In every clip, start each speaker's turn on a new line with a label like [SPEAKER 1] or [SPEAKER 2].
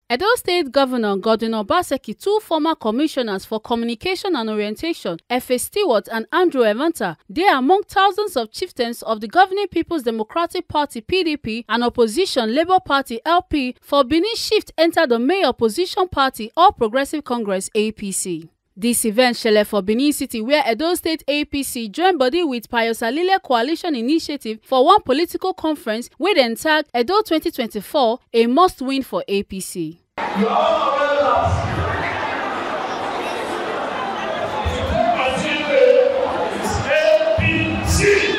[SPEAKER 1] Edo State Governor Godwin Obaseki, 2 former commissioners for communication and orientation, F.A. Stewart and Andrew Evanta, they are among thousands of chieftains of the governing People's Democratic Party PDP and opposition Labour Party LP for Benin shift enter the main opposition party All Progressive Congress APC. This event shele for Benin City, where Edo State APC joined body with Pius Alile Coalition Initiative for one political conference wey dem tag Edo 2024 a must-win for APC.
[SPEAKER 2] You are all aware that APC.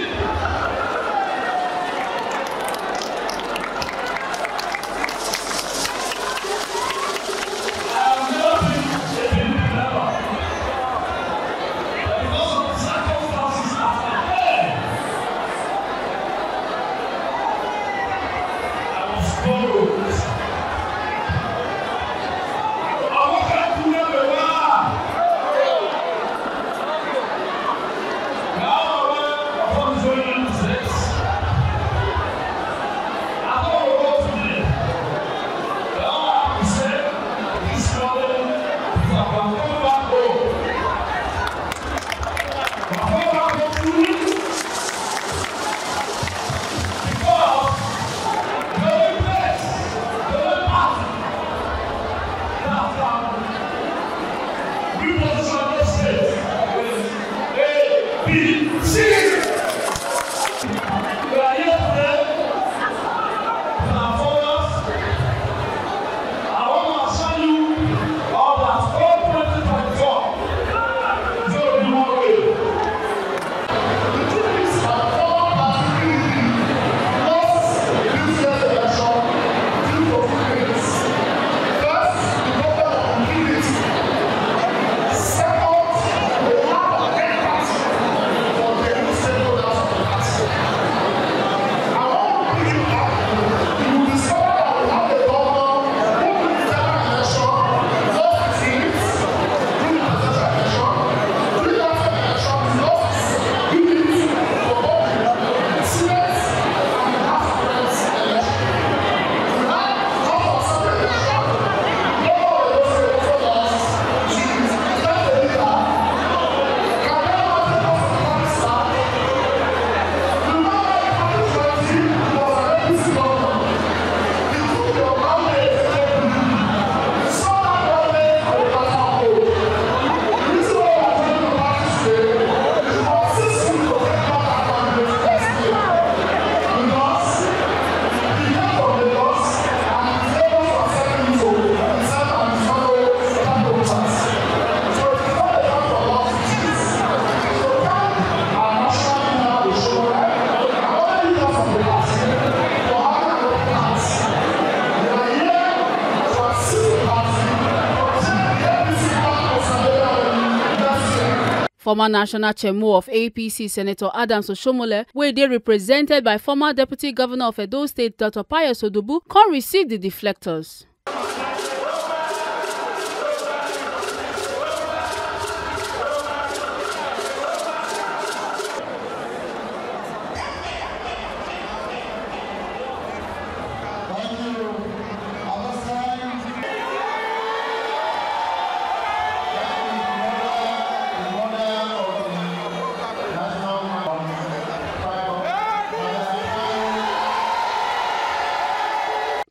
[SPEAKER 1] Former National Chairman of APC, Senator Adams Oshomole, where they represented by former Deputy Governor of Edo State, Dr. Pius Odubu, can receive the deflectors.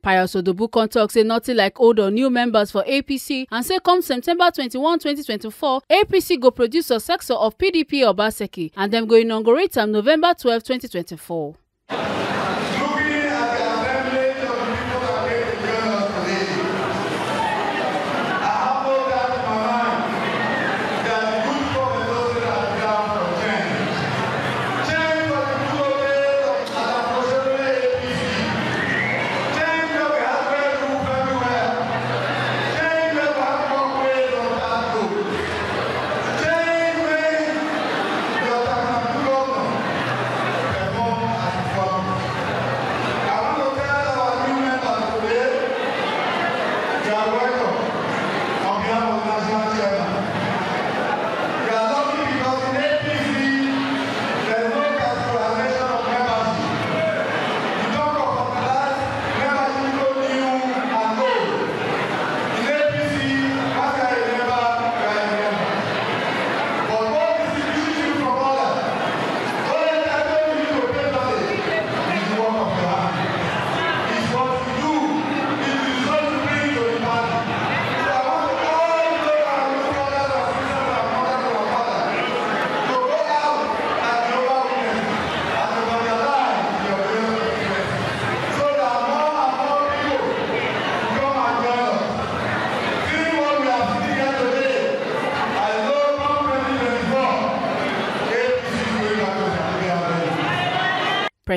[SPEAKER 1] Pius Odubu talk say nothing like old or new members for APC and say come September 21, 2024, APC go produce successor of PDP Obaseki and them go inaugurate am November 12, 2024.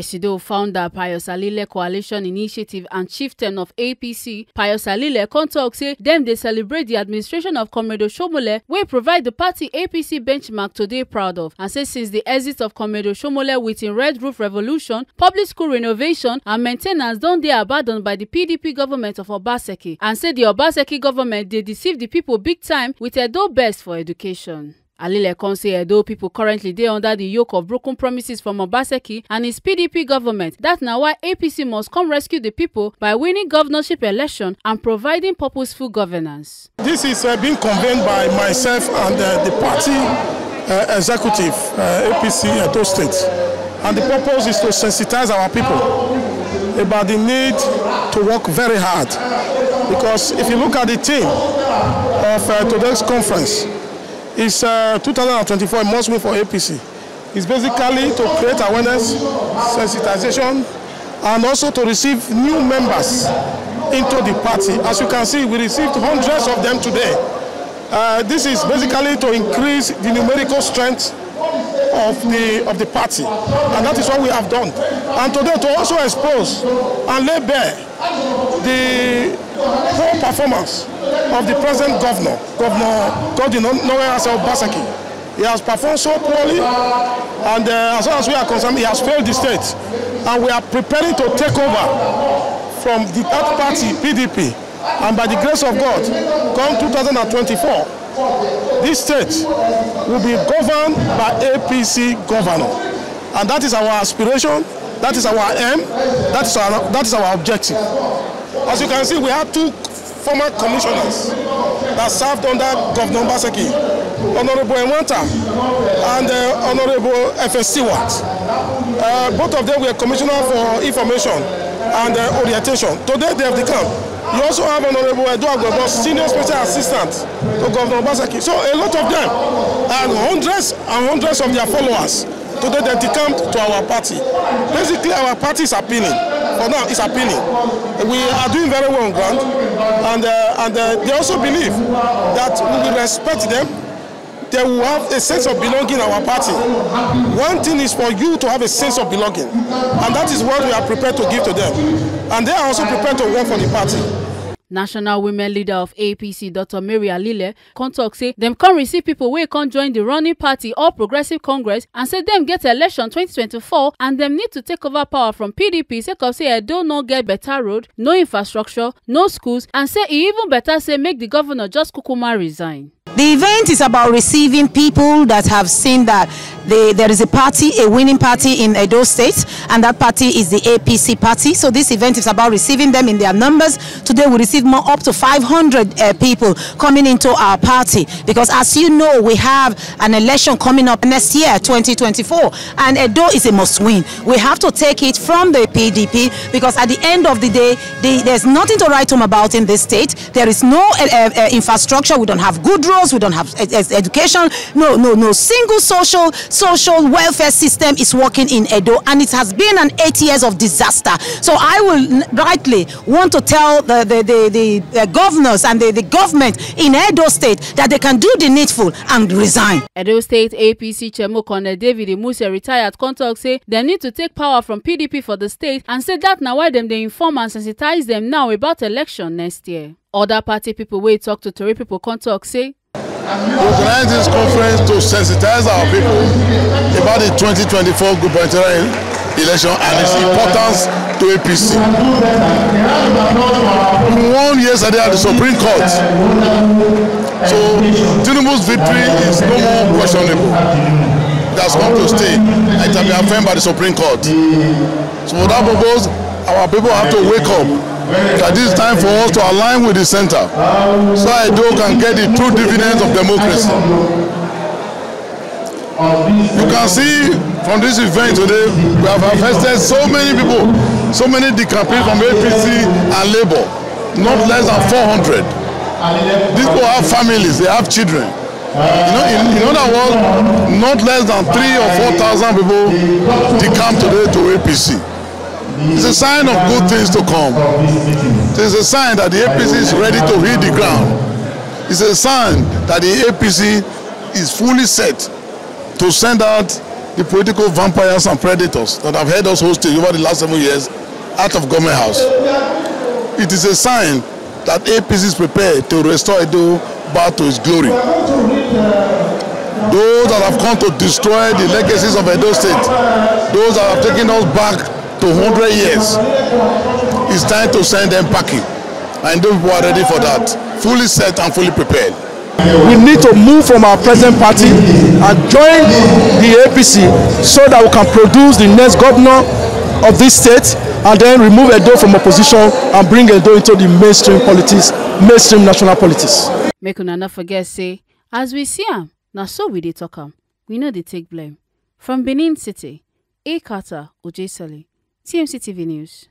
[SPEAKER 1] Presido founder Pius Alile Coalition Initiative and chieftain of APC, Pius Alile tok say dem dey celebrate the administration of Comrade Oshomole wey provide the party APC benchmark to dey proud of, and say since the exit of Comrade Oshomole with im Red Roof Revolution, public school renovation and maintenance don dey abandoned by the PDP government of Obaseki, and say the Obaseki government dey deceive the people big time with Edo best for education. Alile kon say Edo people currently dey under the yoke of broken promises from Obaseki and his PDP government. That na why APC must come rescue the people by winning governorship election and providing purposeful governance.
[SPEAKER 3] This is being convened by myself and the party executive, APC Edo State. And the purpose is to sensitize our people about the need to work very hard. Because if you look at the theme of today's conference, it's 2024 must win for APC. It's basically to create awareness, sensitization, and also to receive new members into the party. As you can see, we received hundreds of them today. This is basically to increase the numerical strength of the party, and that is what we have done. And today to also expose and lay bare the poor performance of the present governor, Governor Obaseki. He has performed so poorly, and as far as we are concerned, he has failed the state. And we are preparing to take over from the third party, PDP. And by the grace of God, come 2024, this state will be governed by APC governor. And that is our aspiration, that is our aim, that is our objective. As you can see, we have two former commissioners that served under Governor Obaseki, Honorable Enwanta and Honorable F.S. Both of them were commissioner for information and orientation. Today they have declared. You also have Honorable Edo, senior special assistant to Governor Obaseki. So a lot of them and hundreds of their followers today they decamped to our party. Basically, our party is appealing. For now, it's appealing. We are doing very well on ground, and they also believe that we will respect them. They will have a sense of belonging in our party. One thing is for you to have a sense of belonging, and that is what we are prepared to give to them. And they are also prepared to work for the party.
[SPEAKER 1] National Women Leader of APC, Dr. Mary Alile, tok say dem can't receive people wey can't join the running party or Progressive Congress, and say dem get election 2024 and dem need to take over power from PDP sake of say Edo no get better road, no infrastructure, no schools, and say e even better say make the governor just kukuma resign.
[SPEAKER 4] The event is about receiving people that have seen that there is a party, a winning party in Edo State, and that party is the APC party. So this event is about receiving them in their numbers. Today we received up to 500 people coming into our party, because as you know, we have an election coming up next year, 2024, and Edo is a must win. We have to take it from the PDP, because at the end of the day, there's nothing to write home about in this state. There is no infrastructure. We don't have good roads. We don't have education. No single social welfare system is working in Edo, and it has been an 8 years of disaster. So I will rightly want to tell the governors and the government in Edo State that they can do the needful and resign.
[SPEAKER 1] Edo State APC Chairman Colonel David Imuse retired tok say they need to take power from PDP for the state, and say that now why them they inform and sensitize them now about election next year. Other party people wey talk to Tori people tok say
[SPEAKER 5] we organize this conference to sensitize our people about the 2024 gubernatorial election and its importance to APC. We won yesterday at the Supreme Court, so Tinubu's victory is no more questionable. It has come to stay. It has been affirmed by the Supreme Court. So for that purpose, our people have to wake up. That this is time for us to align with the center, so Edo can get the true dividends of democracy. You can see from this event today, we have harvested so many people, so many decampees from APC and Labour, not less than 400. These people have families, they have children. In other words, not less than 3,000 or 4,000 people decamp today to APC. It's a sign of good things to come. It's a sign that the APC is ready to hit the ground. It's a sign that the APC is fully set to send out the political vampires and predators that have held us hostage over the last 7 years out of government house. It is a sign that APC is prepared to restore Edo back to its glory. Those that have come to destroy the legacies of Edo State, those that have taken us back to 100 years, it's time to send them packing. And those people are ready for that, fully set and fully prepared.
[SPEAKER 3] We need to move from our present party and join the APC so that we can produce the next governor of this state and then remove Edo from opposition and bring Edo into the mainstream politics, mainstream national politics.
[SPEAKER 1] Make una not forget say, as we see am, na so we dey talk am. We know they take blame. From Benin City, A. Carter Ojesele, TMC TV News.